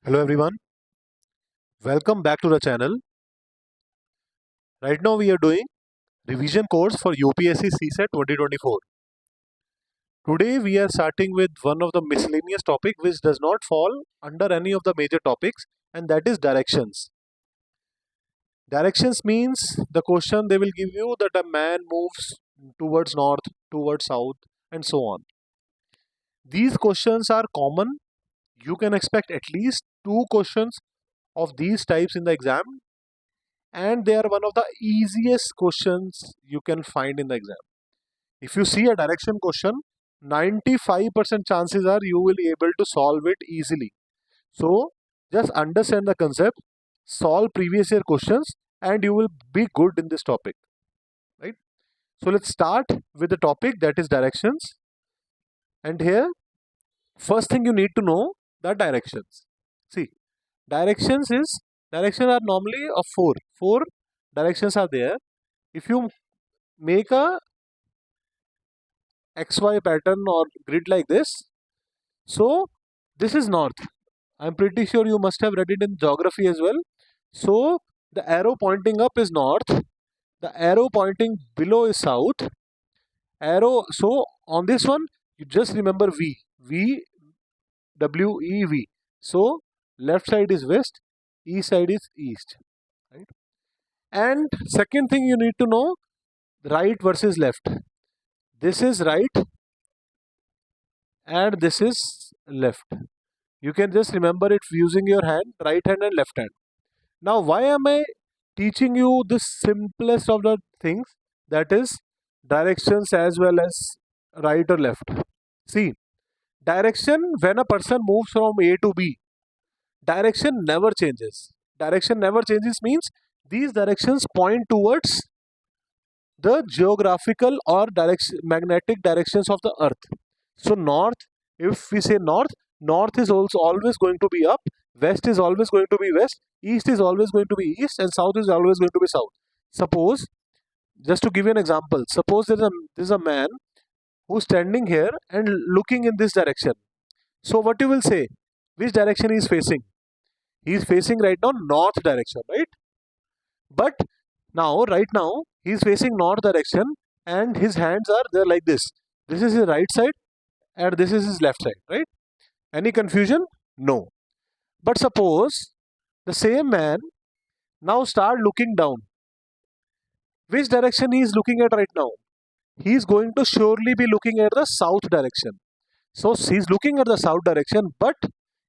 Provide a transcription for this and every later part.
Hello everyone, welcome back to the channel. Right now we are doing revision course for UPSC CSET 2024. Today we are starting with one of the miscellaneous topic which does not fall under any of the major topics, and that is directions. Directions means the question they will give you that a man moves towards north, towards south, and so on. These questions are common. You can expect at least two questions of these types in the exam, and they are one of the easiest questions you can find in the exam. If you see a direction question, 95% chances are you will be able to solve it easily. So just understand the concept, solve previous year questions, and you will be good in this topic, right? So let's start with the topic, that is directions. And here, first thing you need to know the directions. See, directions are normally of four. Four directions are there. If you make a XY pattern or grid like this, so this is north. I'm pretty sure you must have read it in geography as well. So the arrow pointing up is north, the arrow pointing below is south. Arrow, so on this one, you just remember V. V, W, E, V. So left side is west, east side is east. Right? And second thing you need to know, right versus left. This is right and this is left. You can just remember it using your hand, right hand and left hand. Now, why am I teaching you the simplest of the things, that is directions as well as right or left? See, direction, when a person moves from A to B, direction never changes. Direction never changes means these directions point towards the geographical or magnetic directions of the earth. So north, if we say north, north is also always going to be up, west is always going to be west, east is always going to be east, and south is always going to be south. Suppose, just to give you an example, suppose there's a man who's standing here and looking in this direction. So what you will say, which direction he is facing? He is facing right now north direction, right? But right now, he is facing north direction and his hands are there like this. This is his right side and this is his left side, right? Any confusion? No. But suppose the same man now start looking down. Which direction he is looking at right now? He is going to surely be looking at the south direction. So he is looking at the south direction, but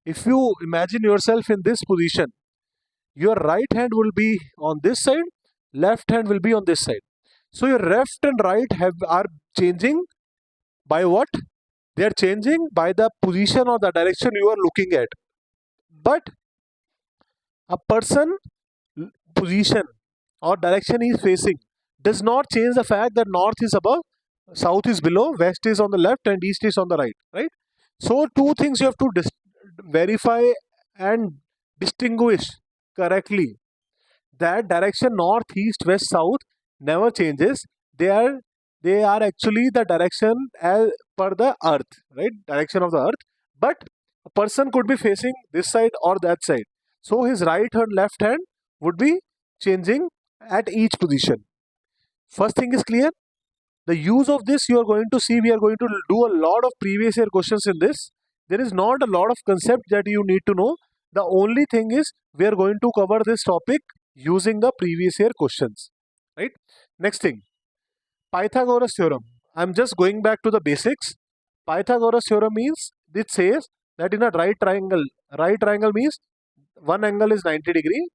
if you imagine yourself in this position, your right hand will be on this side, left hand will be on this side. So your left and right are changing by what? They are changing by the position or the direction you are looking at. But a person position or direction he is facing does not change the fact that north is above, south is below, west is on the left, and east is on the right. Right? So two things you have to verify and distinguish correctly. That direction north, east, west, south never changes. They are actually the direction as per the earth, right? Direction of the earth. But a person could be facing this side or that side. So his right and left hand would be changing at each position. First thing is clear. The use of this you are going to see, we are going to do a lot of previous year questions in this. There is not a lot of concept that you need to know. The only thing is we are going to cover this topic using the previous year questions, right? Next thing, Pythagoras theorem. I'm just going back to the basics. Pythagoras theorem means, it says that in a right triangle means one angle is 90 degree.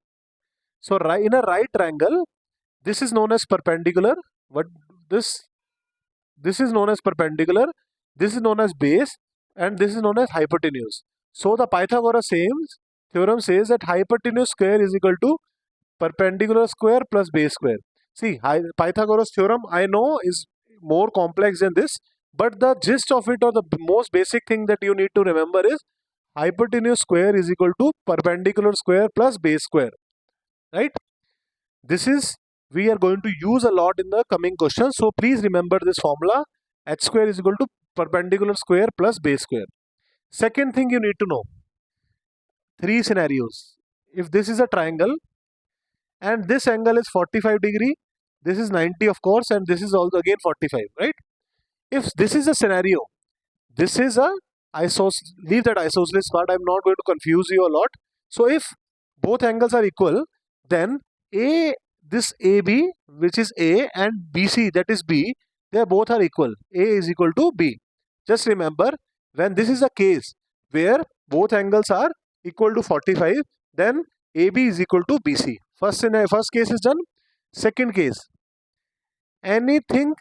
So in a right triangle, this is known as perpendicular. What this this is known as perpendicular, this is known as base, and this is known as hypotenuse. So the Pythagoras theorem says that hypotenuse square is equal to perpendicular square plus base square. See, Pythagoras theorem I know is more complex than this, but the gist of it, or the most basic thing that you need to remember, is hypotenuse square is equal to perpendicular square plus base square, right? This is, we are going to use a lot in the coming questions. So please remember this formula, h square is equal to perpendicular square plus base square. Second thing you need to know, three scenarios. If this is a triangle and this angle is 45 degree, this is 90 of course, and this is also again 45, right? If this is a scenario, this is a leave that isosceles part, I'm not going to confuse you a lot. So if both angles are equal, then this AB, which is A, and BC, that is B, they both are equal. A is equal to B. Just remember, when this is a case where both angles are equal to 45, then AB is equal to BC. First case is done. Second case, anything,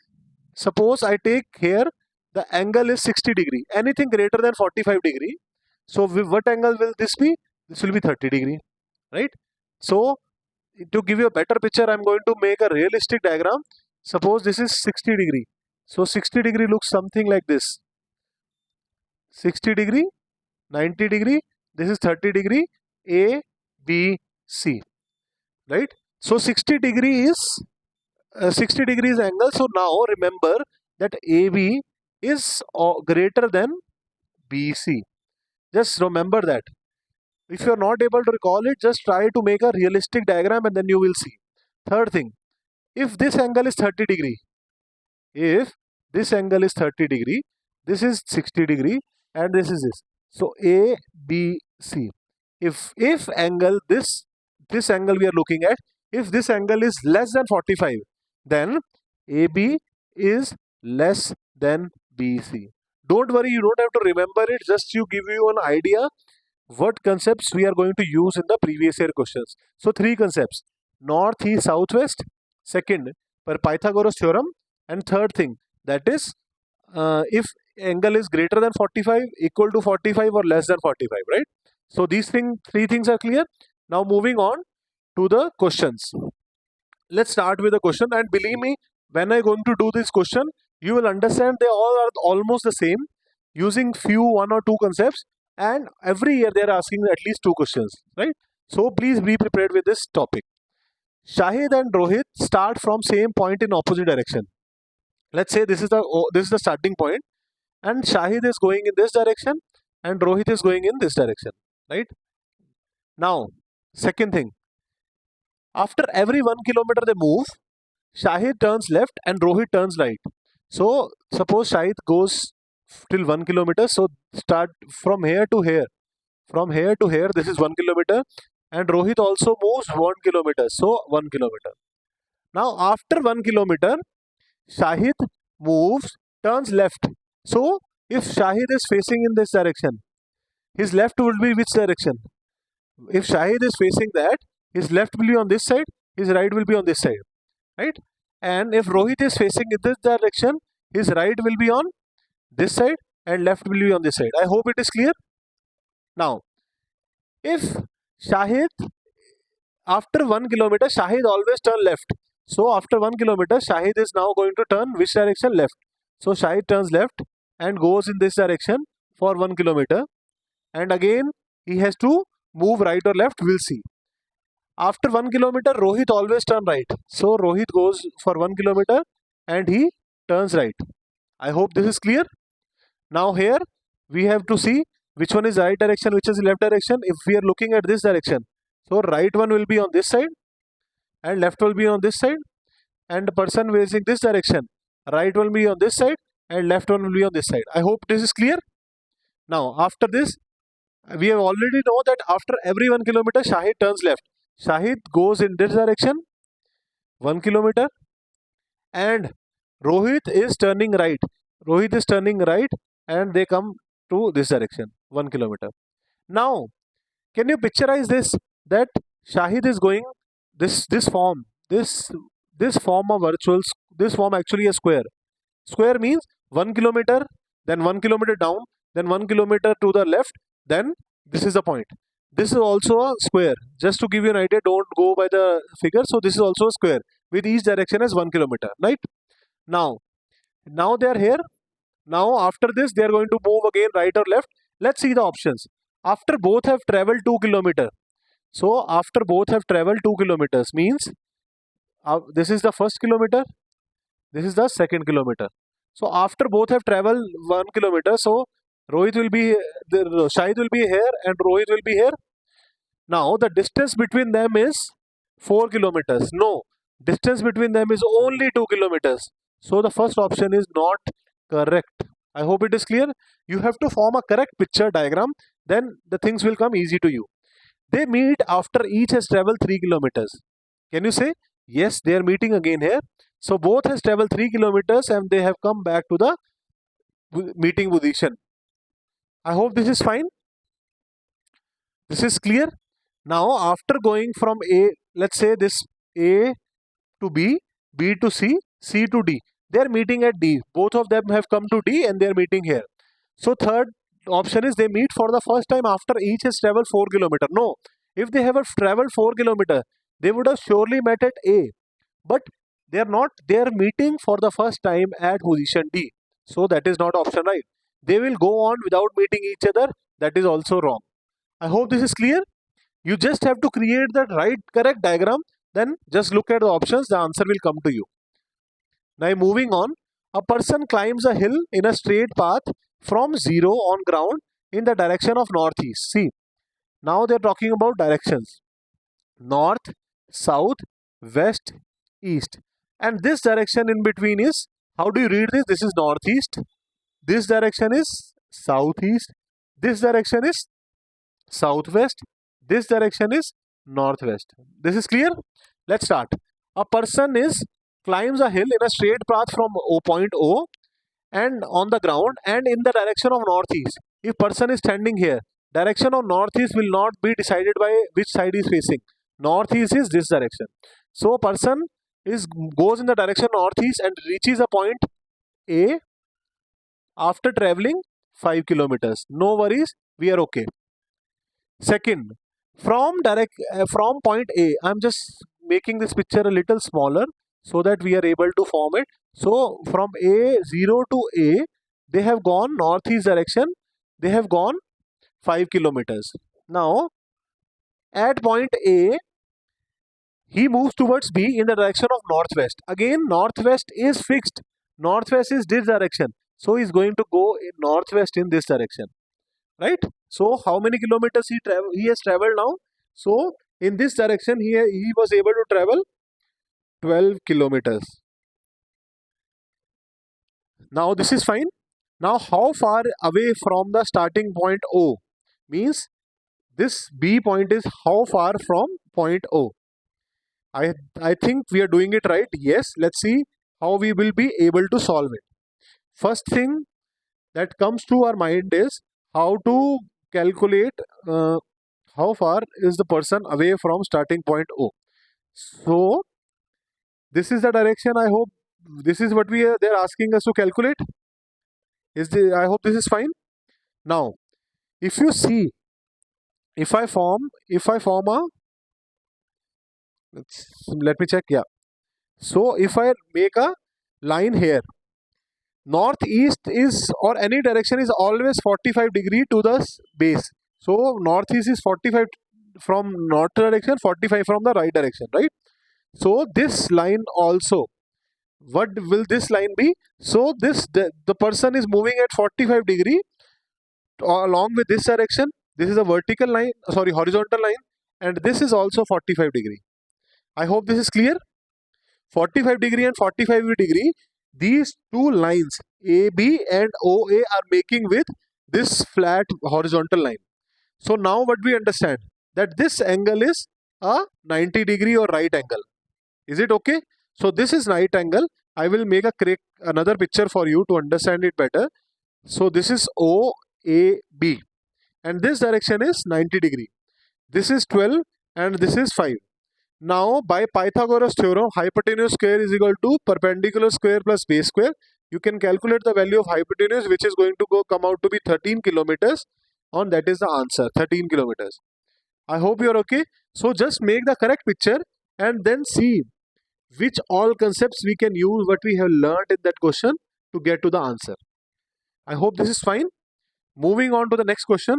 suppose I take here the angle is 60 degree, anything greater than 45 degree. So what angle will this be? This will be 30 degree, right? So to give you a better picture, I'm going to make a realistic diagram. Suppose this is 60 degree. So 60 degree looks something like this. 60 degree, 90 degree, this is 30 degree, A, B, C, right? So 60 degree is 60 degrees angle. So now remember that AB is greater than BC. Just remember that. If you are not able to recall it, just try to make a realistic diagram and then you will see. Third thing, if this angle is 30 degree, if this angle is 30 degree, this is 60 degree and this is this. So A, B, C. If angle this angle we are looking at, if this angle is less than 45, then AB is less than BC. Don't worry, you don't have to remember it, just to give you an idea what concepts we are going to use in the previous year questions. So three concepts: north, east, southwest. Second, Pythagoras theorem. And third thing, that is if angle is greater than 45, equal to 45 or less than 45, right? So these three things are clear. Now moving on to the questions. Let's start with the question, and believe me, when I'm going to do this question, you will understand they all are almost the same, using few one or two concepts, and every year they are asking at least two questions, right? So please be prepared with this topic. Shahid and Rohit start from same point in opposite direction. Let's say this is the starting point, and Shahid is going in this direction and Rohit is going in this direction, right? Now, second thing, after every 1 kilometer they move, Shahid turns left and Rohit turns right. So suppose Shahid goes till 1 kilometer, so start from here to here. From here to here, this is 1 kilometer, and Rohit also moves 1 kilometer, so 1 kilometer. Now after 1 kilometer, Shahid turns left. So if Shahid is facing in this direction, his left will be which direction? If Shahid is facing that, his left will be on this side, his right will be on this side, right? And if Rohit is facing in this direction, his right will be on this side and left will be on this side. I hope it is clear. Now, if Shahid, after 1 kilometer, Shahid always turn left. So after 1 kilometer, Shahid is now going to turn which direction? Left. So Shahid turns left and goes in this direction for 1 kilometer. And again, he has to move right or left, we'll see. After 1 kilometer, Rohit always turn right. So Rohit goes for 1 kilometer and he turns right. I hope this is clear. Now here, we have to see which one is right direction, which is left direction. If we are looking at this direction, so right one will be on this side and left will be on this side, and the person facing this direction, right will be on this side and left one will be on this side. I hope this is clear. Now after this, we have already know that after every 1 kilometer, Shahid turns left. Shahid goes in this direction 1 kilometer and Rohit is turning right. Rohit is turning right and they come to this direction 1 kilometer. Now, can you picturize this? That Shahid is going this form of virtuals. This form actually a square. Square means 1 kilometer, then 1 kilometer down, then 1 kilometer to the left, then this is the point. This is also a square. Just to give you an idea, don't go by the figure. So this is also a square with each direction as 1 kilometer, right? Now they are here. Now after this, they are going to move again right or left. Let's see the options. After both have traveled 2 kilometer. So after both have traveled 2 kilometers means this is the first kilometer, this is the second kilometer. So after both have traveled 1 kilometer, so Rohit will be, Shahid will be here and Rohit will be here. Now the distance between them is 4 kilometers. No, distance between them is only 2 kilometers. So the first option is not correct. I hope it is clear. You have to form a correct picture diagram, then the things will come easy to you. They meet after each has traveled 3 kilometers. Can you say? Yes, they are meeting again here. So both has traveled 3 kilometers and they have come back to the meeting position. I hope this is fine. This is clear. Now after going from A, let's say this A to B, B to C, C to D. They are meeting at D. Both of them have come to D and they are meeting here. So third option is they meet for the first time after each has traveled 4 kilometer. No, if they have traveled 4 kilometer, they would have surely met at A. But they are not. They are meeting for the first time at position D. So that is not option right. They will go on without meeting each other. That is also wrong. I hope this is clear. You just have to create that right correct diagram. Then just look at the options. The answer will come to you. Now moving on, a person climbs a hill in a straight path from 0 on ground in the direction of northeast. See, now they are talking about directions. North, south, west, east. And this direction in between is, how do you read this? This is northeast. This direction is southeast. This direction is southwest. This direction is northwest. This is clear? Let's start. A person climbs a hill in a straight path from point O and on the ground and in the direction of northeast. If person is standing here, direction of northeast will not be decided by which side he is facing. Northeast is this direction. So person goes in the direction northeast and reaches a point A after traveling 5 kilometers. No worries, we are okay. Second, from point A, I'm just making this picture a little smaller so that we are able to form it. So from A0 to A, they have gone northeast direction. They have gone 5 kilometers. Now at point A, he moves towards B in the direction of northwest. Again, northwest is fixed. Northwest is this direction. So he is going to go in northwest in this direction. Right? So how many kilometers he has traveled now? So in this direction he was able to travel 12 kilometers. Now this is fine. Now how far away from the starting point O? Means this B point is how far from point O? I think we are doing it right. Yes, let's see how we will be able to solve it. First thing that comes to our mind is how to calculate how far is the person away from starting point O. So this is the direction. I hope this is what they're asking us to calculate. I hope this is fine. Now, if you see, if I form a, let me check. Yeah. So if I make a line here, northeast is or any direction is always 45 degree to the base. So northeast is 45 from north direction, 45 from the right direction, right? So this line also, what will this line be? So the person is moving at 45 degree along with this direction. This is a vertical line, sorry, horizontal line, and this is also 45 degree. I hope this is clear. 45 degree and 45 degree, these two lines AB and OA are making with this flat horizontal line. So now what we understand, that this angle is a 90 degree or right angle. Is it okay? So this is right angle. I will make another picture for you to understand it better. So this is OAB and this direction is 90 degree. This is 12 and this is 5. Now by Pythagoras theorem, hypotenuse square is equal to perpendicular square plus base square. You can calculate the value of hypotenuse, which is going to come out to be 13 kilometers, and that is the answer, 13 kilometers. I hope you are okay. So just make the correct picture and then see which all concepts we can use what we have learned in that question to get to the answer. I hope this is fine. Moving on to the next question.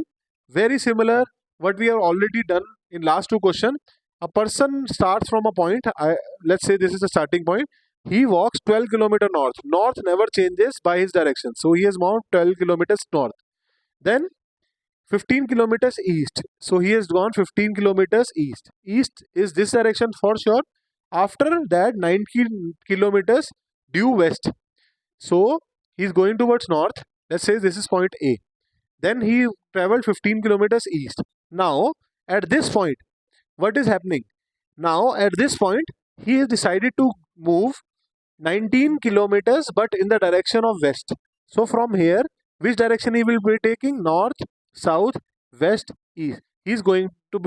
Very similar what we have already done in last two questions. A person starts from a point, let's say this is the starting point. He walks 12 kilometers north. North never changes by his direction. So he has moved 12 kilometers north. Then 15 kilometers east. So he has gone 15 kilometers east. East is this direction for sure. After that 9 kilometers due west. So he's going towards north. Let's say this is point A. Then he traveled 15 kilometers east. Now at this point, what is happening? Now at this point, he has decided to move 19 kilometers but in the direction of west. So from here, which direction he will be taking? North, south, west, east. He's going to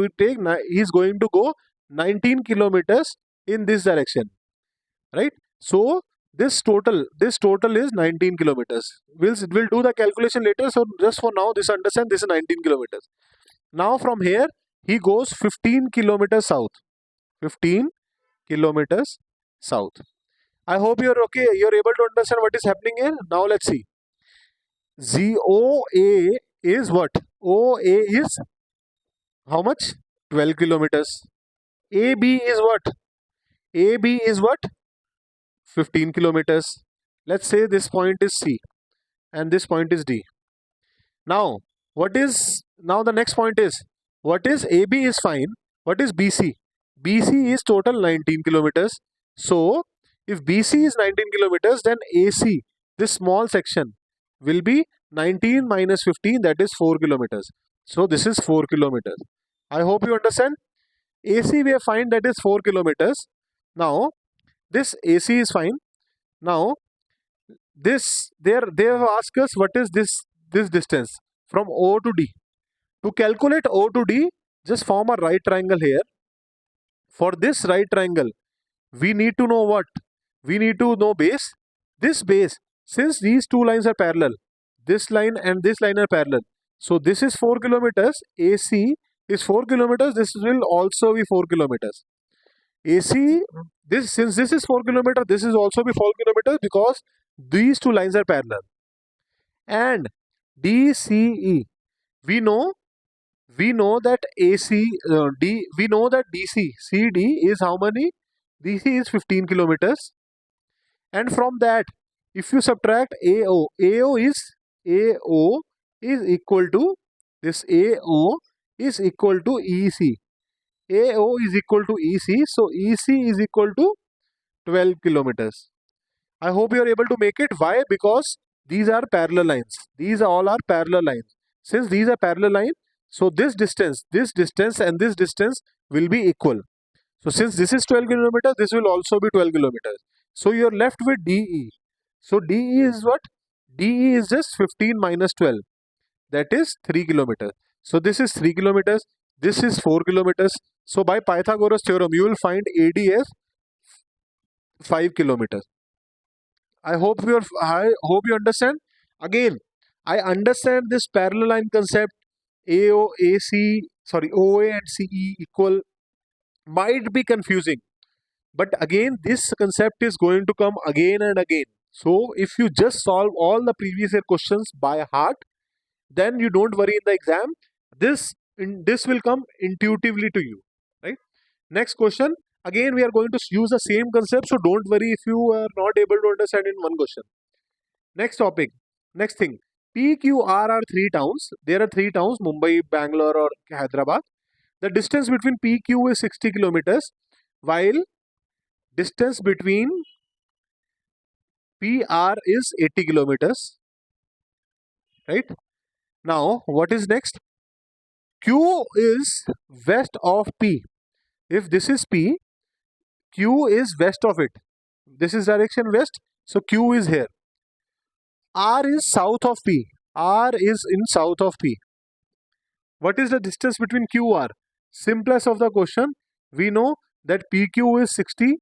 he's going to go 19 kilometers in this direction, right? So this total is 19 kilometers. We'll do the calculation later. So just for now, this understand this is 19 kilometers. Now from here, he goes 15 kilometers south. 15 kilometers south. I hope you're okay. You're able to understand what is happening here. Now let's see. ZOA is what? OA is how much? 12 kilometers. AB is what? AB is what? 15 kilometers. Let's say this point is C and this point is D. Now, now the next point is, what is AB is fine. What is BC? BC is total 19 kilometers. So, if BC is 19 kilometers, then AC, this small section, will be 19 minus 15, that is 4 kilometers. So, this is 4 kilometers. I hope you understand. AC we have find that is 4 kilometers. Now, this AC is fine. Now, they have asked us what is this distance from O to D. To calculate O to D, just form a right triangle here. For this right triangle, we need to know what? We need to know base. This base, since these two lines are parallel, this line and this line are parallel. So this is 4 kilometers. AC is 4 kilometers. This will also be 4 kilometers. AC, since this is 4 kilometers, this is also be 4 kilometers because these two lines are parallel. And DCE, we know that AC, we know that DC, CD is how many? DC is 15 kilometers. And from that, if you subtract AO, AO is equal to, this AO is equal to EC. AO is equal to EC. So EC is equal to 12 kilometers. I hope you are able to make it. Why? Because these are parallel lines. These all are parallel lines. Since these are parallel lines, so this distance and this distance will be equal. So since this is 12 kilometers, this will also be 12 kilometers. So you're left with DE. So DE is what? DE is just 15 minus 12. That is 3 kilometers. So this is 3 kilometers. This is 4 kilometers. So by Pythagoras theorem, you will find AD as 5 kilometers. I hope you understand. Again, I understand this parallel line concept. OA and CE equal might be confusing. But again, this concept is going to come again and again. So if you just solve all the previous year questions by heart, then you don't worry in the exam. This will come intuitively to you, right? Next question. Again, we are going to use the same concept. So don't worry if you are not able to understand in one question. Next topic. Next thing. PQR are three towns. There are three towns: Mumbai, Bangalore, or Hyderabad. The distance between PQ is 60 kilometers, while distance between PR is 80 kilometers. Right? Now, what is next? Q is west of P. If this is P, Q is west of it. This is direction west, so Q is here. R is south of P. R is in south of P. What is the distance between QR? Simplest of the question. We know that PQ is 60,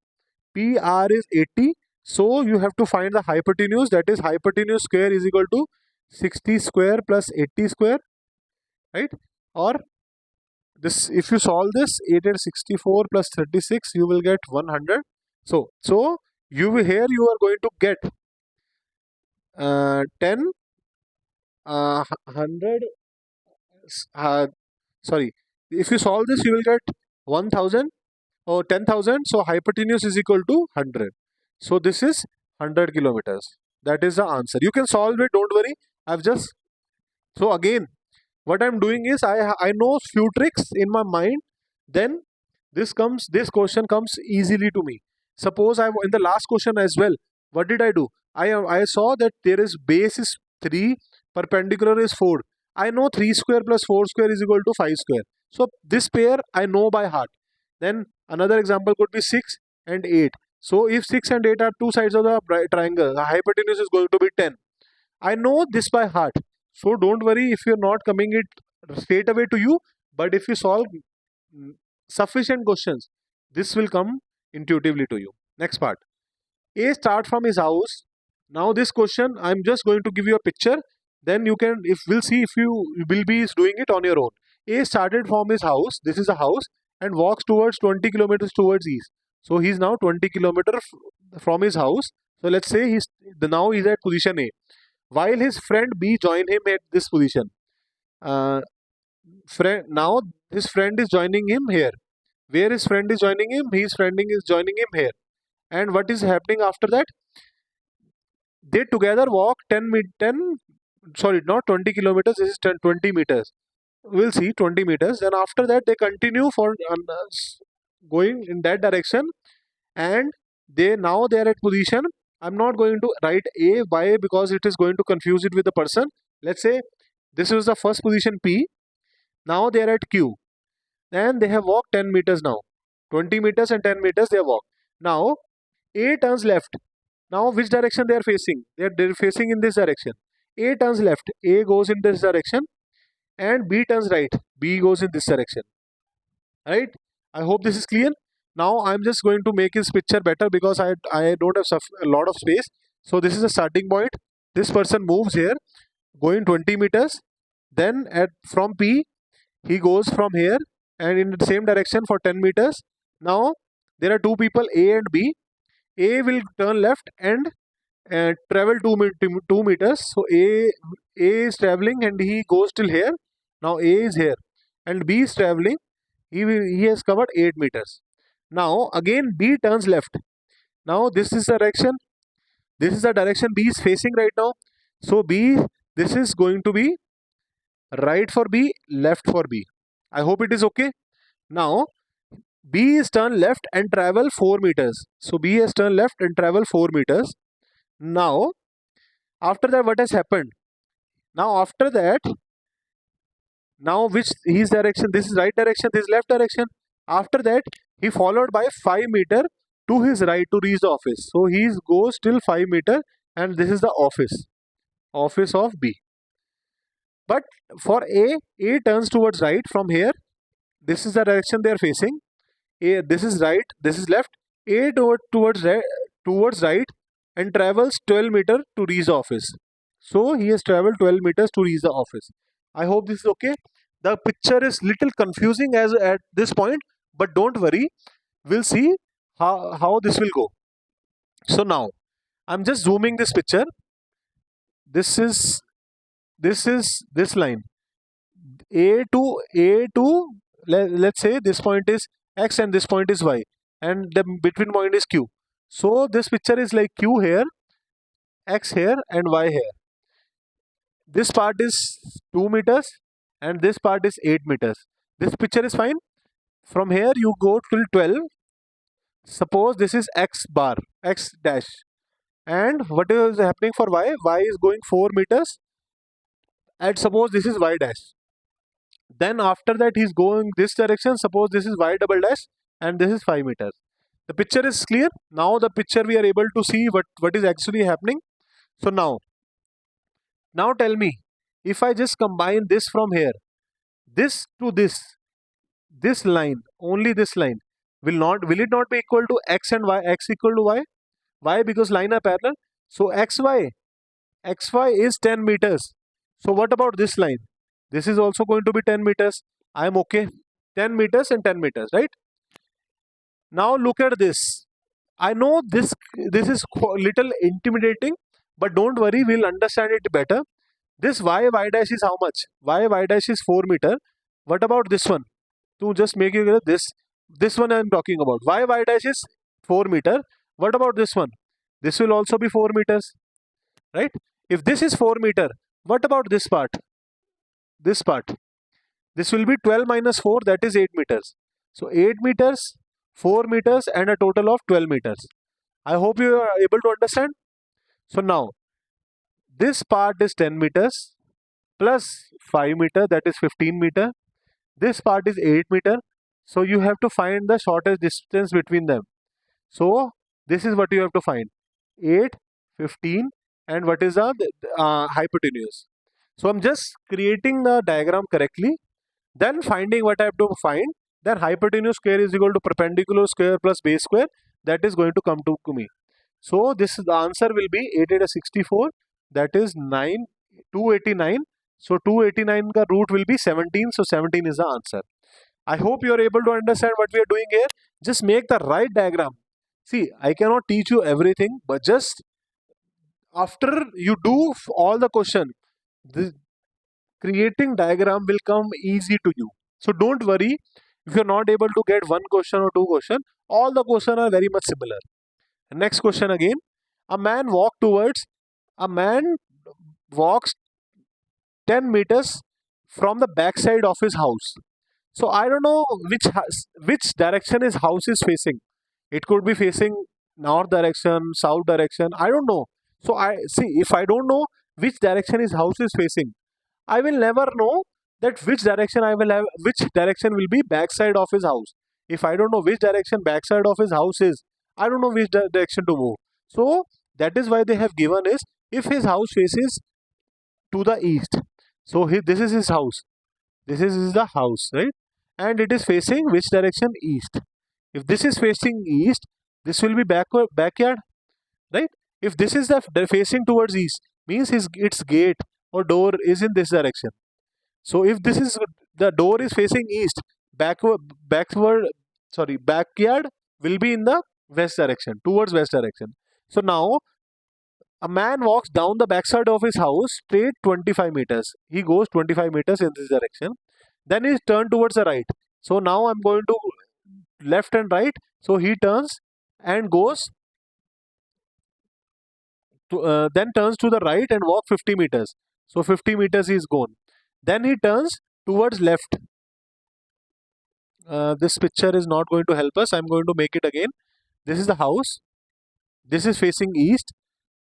PR is 80. So you have to find the hypotenuse. That is hypotenuse square is equal to 60 square plus 80 square. Right? Or this, if you solve this, 864 plus 36, you will get 100. So here you are going to get 10, 100, sorry. If you solve this, you will get 1000 or 10,000. So hypotenuse is equal to 100. So this is 100 kilometers. That is the answer. You can solve it. Don't worry. So again, what I'm doing is I know few tricks in my mind. Then this question comes easily to me. Suppose I in the last question as well. What did I do? I saw that there is base is 3, perpendicular is 4. I know 3 square plus 4 square is equal to 5 square. So this pair I know by heart. Then another example could be 6 and 8. So if 6 and 8 are two sides of the triangle, the hypotenuse is going to be 10. I know this by heart. So don't worry if you're not coming it straight away to you. But if you solve sufficient questions, this will come intuitively to you. Next part. A start from his house. Now this question, I'm just going to give you a picture. Then you can, if we'll see if you will be doing it on your own. A started from his house. This is a house and walks towards 20 kilometers towards east. So he's now 20 kilometers from his house. So let's say now he's at position A. While his friend B join him at this position. Uh, now his friend is joining him here. Where his friend is joining him? His friend is joining him here. And what is happening after that? They together walk 10, sorry, not 20 kilometers, this is 20 meters. We'll see 20 meters. Then after that, they continue for going in that direction. And they are at position. I'm not going to write A, why? Because it is going to confuse it with the person. Let's say this is the first position P. Now they are at Q. And they have walked 10 meters now. 20 meters and 10 meters they have walked. Now A turns left. Now which direction they are facing? They're facing in this direction. A turns left. A goes in this direction. And B turns right. B goes in this direction. Right? I hope this is clear. Now I'm just going to make his picture better because I don't have a lot of space. So this is a starting point. This person moves here, going 20 meters. Then from P, he goes from here and in the same direction for 10 meters. Now there are two people, A and B. A will turn left and travel 2 meters. So A is traveling and he goes till here. Now A is here and B is traveling. He has covered 8 meters. Now again B turns left. Now this is the direction. This is the direction B is facing right now. So this is going to be right for B, left for B. I hope it is okay. Now B is turn left and travel 4 meters. So B has turned left and travel 4 meters. Now after that, what has happened? Now after that, now which his direction? This is right direction, this is left direction. After that, he followed by 5 meter to his right to reach the office. So he goes till 5 meter and this is the office of B. But for A turns towards right from here. This is the direction they are facing. This is right, this is left. A towards right and travels 12 meter to reach the office. So he has traveled 12 meters to reach the office. I hope this is okay. The picture is little confusing as at this point, but don't worry. We'll see how this will go. So now I'm just zooming this picture. This is this line. A to let's say this point is X and this point is Y and the between point is Q. So this picture is like Q here, X here and Y here. This part is 2 meters and this part is 8 meters. This picture is fine. From here you go till 12. Suppose this is X bar, X dash. And what is happening for Y? Y is going 4 meters. And suppose this is Y dash. Then after that he's going this direction. Suppose this is Y double dash and this is 5 meters. The picture is clear. Now the picture we are able to see what is actually happening. So now tell me, if I just combine this from here, this to this line, only this line, will it not be equal to X and Y, X equal to Y? Why? Because line are parallel. So XY is 10 meters. So what about this line? This is also going to be 10 meters. I am okay. 10 meters and 10 meters, right? Now look at this. I know this is little intimidating, but don't worry, we'll understand it better. This y dash is how much? Y dash is 4 meter. What about this one? To just make you clear, this one I am talking about. Y dash is 4 meter. What about this one? This will also be 4 meters, right? If this is 4 meter, what about this part? this part. This will be 12 minus 4, that is 8 meters. So 8 meters, 4 meters, and a total of 12 meters. I hope you are able to understand. So now this part is 10 meters plus 5 meter, that is 15 meter. This part is 8 meter. So you have to find the shortest distance between them. So this is what you have to find: 8, 15, and what is the hypotenuse. So I'm just creating the diagram correctly, then finding what I have to find. Then hypotenuse square is equal to perpendicular square plus base square. That is going to come to me. So this the answer will be 8 8 is 64. That is 289. So 289 ka root will be 17. So 17 is the answer. I hope you are able to understand what we are doing here. Just make the right diagram. See, I cannot teach you everything, but just after you do all the question, the creating diagram will come easy to you. So don't worry if you're not able to get one question or two question. All the questions are very much similar. Next question again. A man walks 10 meters from the backside of his house. So I don't know which direction his house is facing. It could be facing north direction, south direction. I don't know. So I see, if I don't know which direction his house is facing, I will never know that which direction I will have, which direction will be backside of his house. If I don't know which direction backside of his house is, I don't know which direction to move. So that is why they have given is, if his house faces to the east. So this is his house. This is the house, right? And it is facing which direction? East. If this is facing east, this will be backyard, right? If this is the facing towards east, means its gate or door is in this direction. So if this is the door is facing east, backyard will be in the west direction, towards west direction. So now a man walks down the backside of his house straight 25 meters. He goes 25 meters in this direction. Then he turns towards the right. So now I'm going to left and right. So he turns and goes then turns to the right and walk 50 meters. So 50 meters he is gone. Then he turns towards left. This picture is not going to help us. I'm going to make it again. This is the house. This is facing east.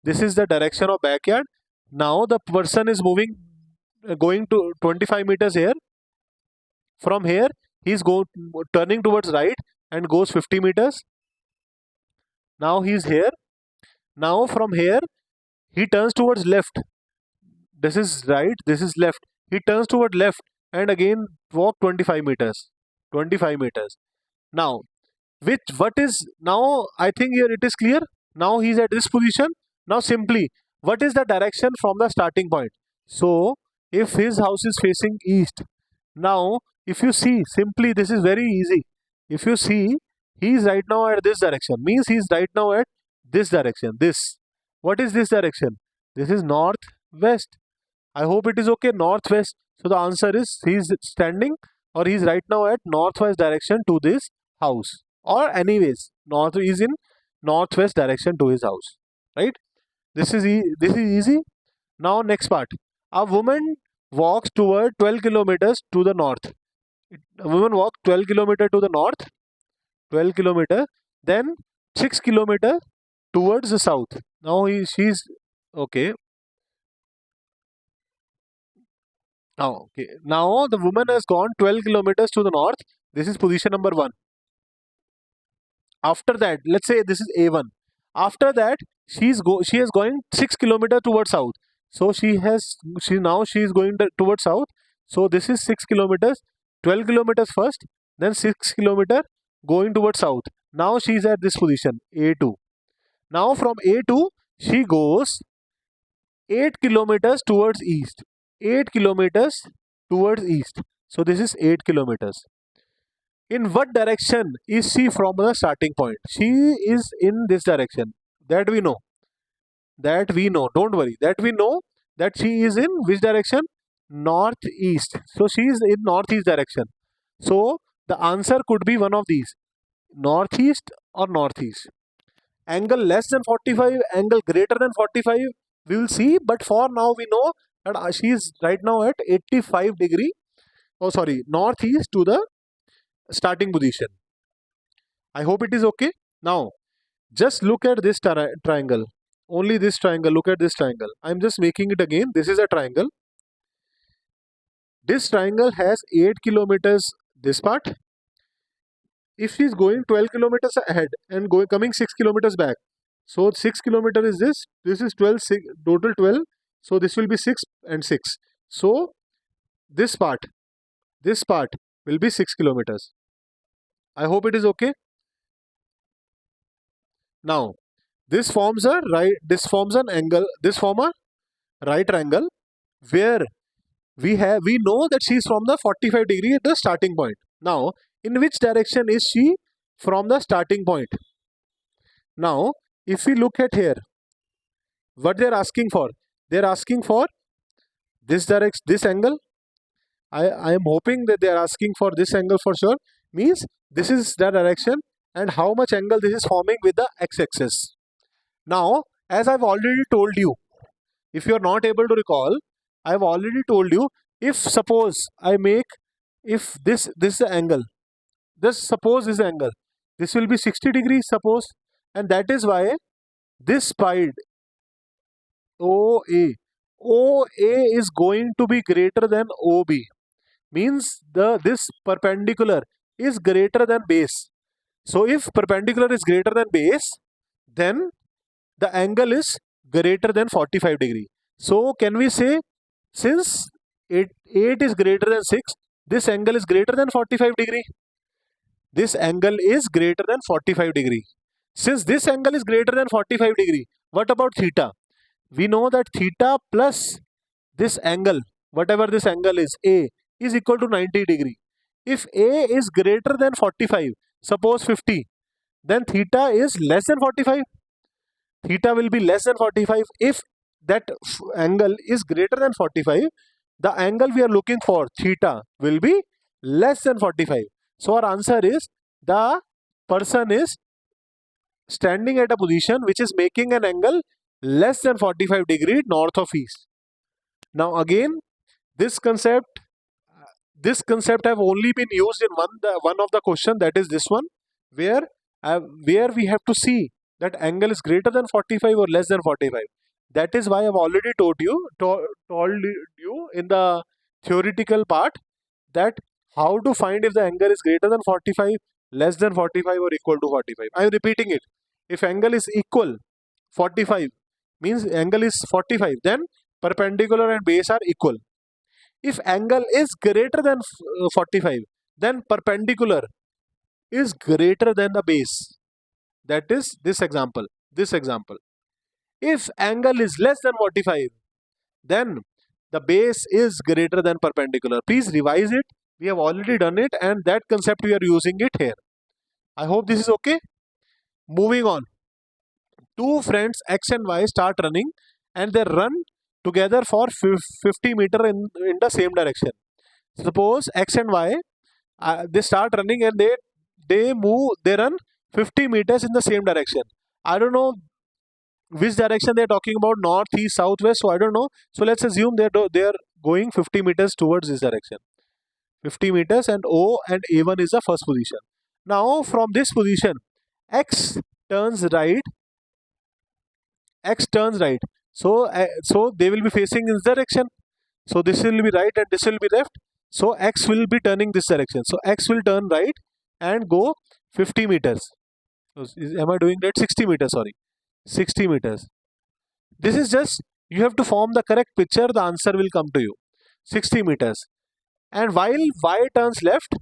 This is the direction of backyard. Now the person is going to 25 meters here. From here, he's turning towards right and goes 50 meters. Now he's here. Now from here, he turns towards left. This is right, this is left. He turns toward left and again walk 25 meters. 25 meters. Now, now I think here it is clear. Now he's at this position. Now simply, what is the direction from the starting point? So, if his house is facing east, now if you see, simply this is very easy. If you see, he is right now at this direction, means he is right now at this direction. This. What is this direction? This is northwest. I hope it is okay. Northwest. So the answer is he is standing or he is right now at northwest direction to this house. Or anyways, north is in northwest direction to his house. Right? This is easy. Now next part. A woman walks toward 12 kilometers to the north. A woman walks 12 kilometers to the north. 12 kilometers. Then 6 kilometers towards the south. Now she's okay. Okay. Now the woman has gone 12 kilometers to the north. This is position number 1. After that, let's say this is A1. After that, she is going 6 kilometers towards south. So she is going towards south. So this is 6 kilometers, 12 kilometers first, then 6 kilometers going towards south. Now she is at this position, A2. Now from A2, she goes 8 kilometers towards east. 8 kilometers towards east. So this is 8 kilometers. In what direction is she from the starting point? She is in this direction. That we know. Don't worry. That we know that she is in which direction? Northeast. So she is in northeast direction. So the answer could be one of these. Northeast or northeast. Angle less than 45, angle greater than 45, we will see. But for now we know and she is right now at 85 degree, oh sorry, northeast to the starting position. I hope it is okay. Now just look at this triangle, only this triangle. Look at this triangle. I'm just making it again. This is a triangle. This triangle has 8 kilometers this part. If she is going 12 kilometers ahead and coming 6 kilometers back, so 6 kilometer is this is 12, total 12, so this will be 6 and 6. So this part will be 6 kilometers. I hope it is okay. Now this forms an angle, this form a right triangle where we know that she is from the 45 degree at the starting point. Now in which direction is she from the starting point? Now if we look at here, what they are asking for, they are asking for this direction, this angle. I am hoping that they are asking for this angle for sure. Means this is the direction and how much angle this is forming with the x-axis. Now as I've already told you, if you are not able to recall, I've already told you, if suppose I make, if this is the angle, suppose this angle, this will be 60 degrees suppose, and that is why this side OA is going to be greater than OB. Means this perpendicular is greater than base. So if perpendicular is greater than base, then the angle is greater than 45 degree. So can we say, since 8 is greater than 6, this angle is greater than 45 degree. This angle is greater than 45 degree. Since this angle is greater than 45 degree, what about theta? We know that theta plus this angle, whatever this angle is, A, is equal to 90 degree. If A is greater than 45, suppose 50, then theta is less than 45. Theta will be less than 45. If that angle is greater than 45, the angle we are looking for, theta, will be less than 45. So our answer is, the person is standing at a position which is making an angle less than 45 degree north of east. Now again, this concept have only been used in one of the question, that is this one, where we have to see that angle is greater than 45 or less than 45. That is why I have already told you in the theoretical part that how to find if the angle is greater than 45, less than 45 or equal to 45. I am repeating it. If angle is equal 45, means angle is 45, then perpendicular and base are equal. If angle is greater than 45, then perpendicular is greater than the base. That is this example. If angle is less than 45, then the base is greater than perpendicular. Please revise it. We have already done it, and that concept we are using it here. I hope this is okay. Moving on. Two friends X and Y start running, and they run together for 50 meter in the same direction. Suppose X and Y, they start running and they run 50 meters in the same direction. I don't know which direction they are talking about, north, east, south, west, so I don't know. So let's assume they are going 50 meters towards this direction. 50 meters, and O and A1 is the first position. Now from this position, X turns right. So they will be facing in this direction. So this will be right and this will be left. So X will be turning this direction. So X will turn right and go 50 meters. So am I doing that? 60 meters, sorry. 60 meters. This is just, you have to form the correct picture, the answer will come to you. 60 meters. And while Y turns left,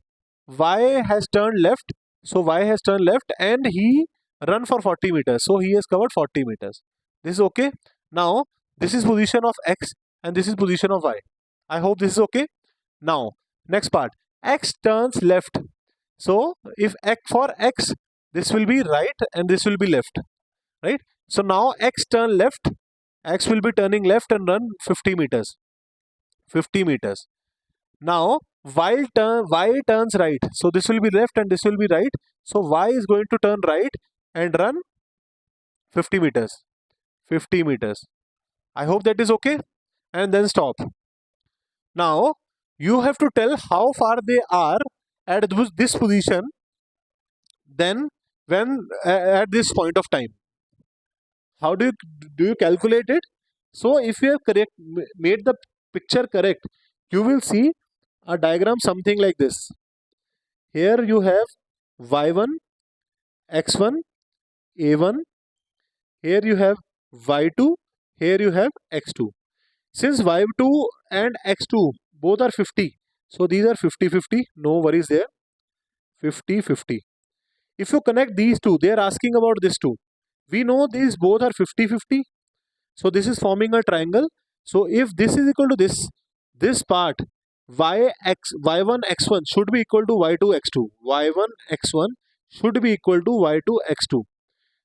Y has turned left. So Y has turned left and he run for 40 meters. So he has covered 40 meters. This is okay. Now this is position of X and this is position of Y. I hope this is okay. Now next part, X turns left. So if for X, this will be right and this will be left, right? So now X turn left, X will be turning left and run 50 meters. 50 meters. Now Y turns right. So this will be left and this will be right. So Y is going to turn right and run 50 meters. 50 meters. I hope that is okay. and then stop. Now you have to tell how far they are at this position, then when at this point of time. How do you calculate it? So if you have made the picture correct, you will see a diagram something like this. Here you have y1, x1, a1. Here you have y2. Here you have x2. Since y2 and x2 both are 50, so these are 50-50. No worries there. 50-50. If you connect these two, they are asking about this two. We know these both are 50-50. So this is forming a triangle. So if this is equal to this part, y1 x1 should be equal to y2 x2. y1 x1 should be equal to y2 x2.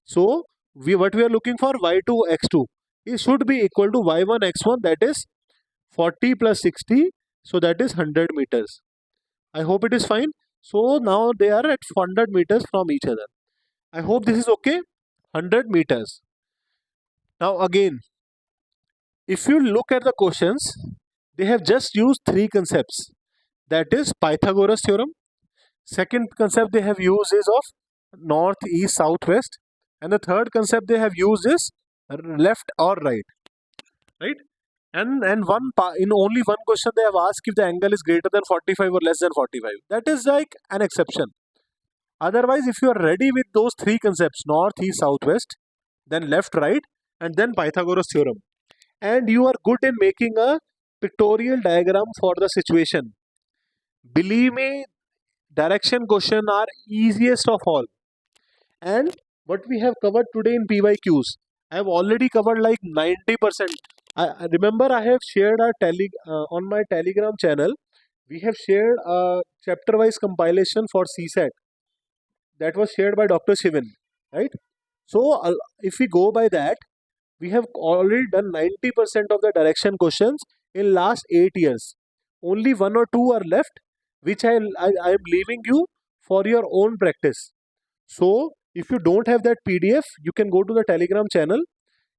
So what we are looking for, y2 x2, it should be equal to y1 x1, that is 40 plus 60, so that is 100 meters. I hope it is fine. So now they are at 100 meters from each other. I hope this is okay. 100 meters. Now again, if you look at the questions, they have just used three concepts. That is Pythagoras theorem. Second concept they have used is of north, east, south, west. And the third concept they have used is left or right. Right? And in only one question they have asked if the angle is greater than 45 or less than 45. That is like an exception. Otherwise, if you are ready with those three concepts, north, east, south, west, then left, right, and then Pythagoras theorem, and you are good in making a pictorial diagram for the situation, believe me, direction question are easiest of all. And what we have covered today in PYQs, I have already covered like 90%. I remember I have shared on my Telegram channel. We have shared a chapter-wise compilation for CSAT that was shared by Dr. Shivan, right? So if we go by that, we have already done 90% of the direction questions in last 8 years. Only one or two are left, which I am leaving you for your own practice. So if you don't have that PDF, you can go to the Telegram channel.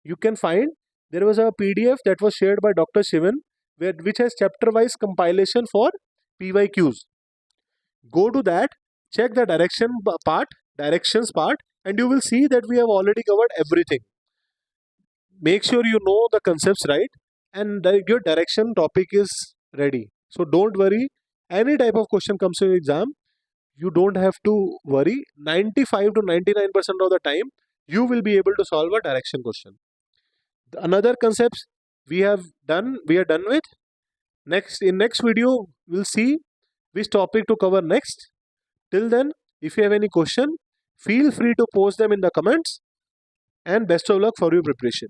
You can find there was a PDF that was shared by Dr. Shivan, which has chapter-wise compilation for PYQs. Go to that, check the directions part, and you will see that we have already covered everything. Make sure you know the concepts right, and your direction topic is ready. So don't worry. Any type of question comes in exam, you don't have to worry. 95 to 99% of the time, you will be able to solve a direction question. Another concepts we are done with. Next video, we'll see which topic to cover next. Till then, if you have any question, feel free to post them in the comments, and best of luck for your preparation.